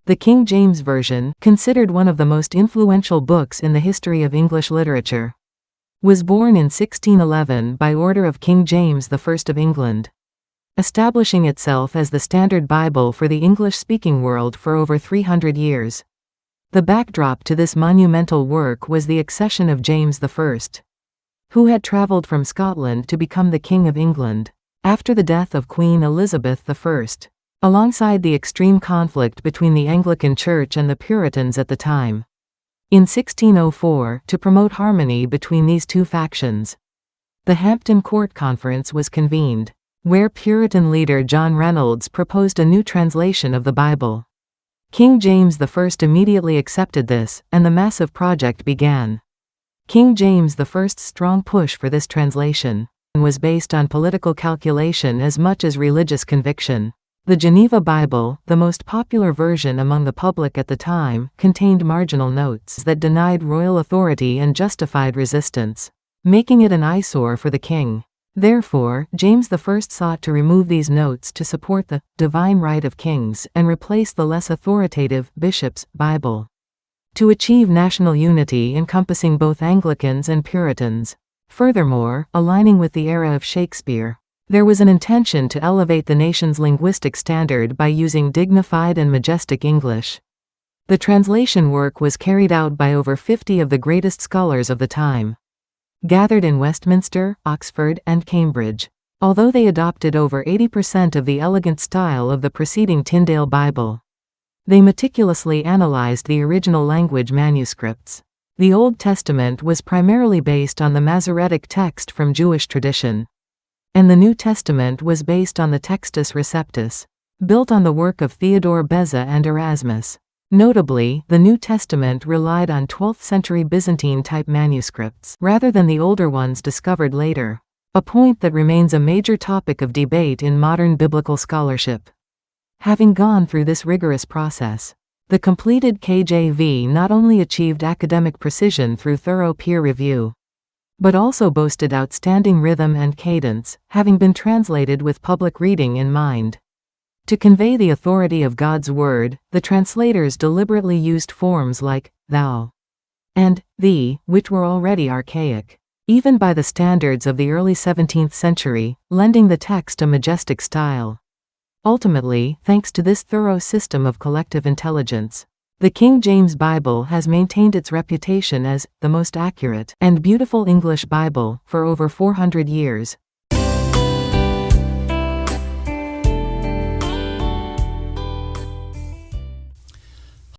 The King James Version, considered one of the most influential books in the history of English literature, was born in 1611 by order of King James I of England, establishing itself as the standard Bible for the English-speaking world for over 300 years. The backdrop to this monumental work was the accession of James I, who had travelled from Scotland to become the King of England, after the death of Queen Elizabeth I, alongside the extreme conflict between the Anglican Church and the Puritans at the time. In 1604, to promote harmony between these two factions, the Hampton Court Conference was convened, where Puritan leader John Reynolds proposed a new translation of the Bible. King James I immediately accepted this, and the massive project began. King James I's strong push for this translation was based on political calculation as much as religious conviction. The Geneva Bible, the most popular version among the public at the time, contained marginal notes that denied royal authority and justified resistance, making it an eyesore for the king. Therefore, James I sought to remove these notes to support the divine right of kings and replace the less authoritative Bishop's Bible, to achieve national unity encompassing both Anglicans and Puritans. Furthermore, aligning with the era of Shakespeare, there was an intention to elevate the nation's linguistic standard by using dignified and majestic English. The translation work was carried out by over 50 of the greatest scholars of the time, gathered in Westminster, Oxford, and Cambridge. Although they adopted over 80% of the elegant style of the preceding Tyndale Bible, they meticulously analyzed the original language manuscripts. The Old Testament was primarily based on the Masoretic text from Jewish tradition, and the New Testament was based on the Textus Receptus, built on the work of Theodore Beza and Erasmus. Notably, the New Testament relied on 12th-century Byzantine-type manuscripts rather than the older ones discovered later, a point that remains a major topic of debate in modern biblical scholarship. Having gone through this rigorous process, the completed KJV not only achieved academic precision through thorough peer review, but also boasted outstanding rhythm and cadence, having been translated with public reading in mind. To convey the authority of God's word, the translators deliberately used forms like thou and thee, which were already archaic, even by the standards of the early 17th century, lending the text a majestic style. Ultimately, thanks to this thorough system of collective intelligence, the King James Bible has maintained its reputation as the most accurate and beautiful English Bible for over 400 years.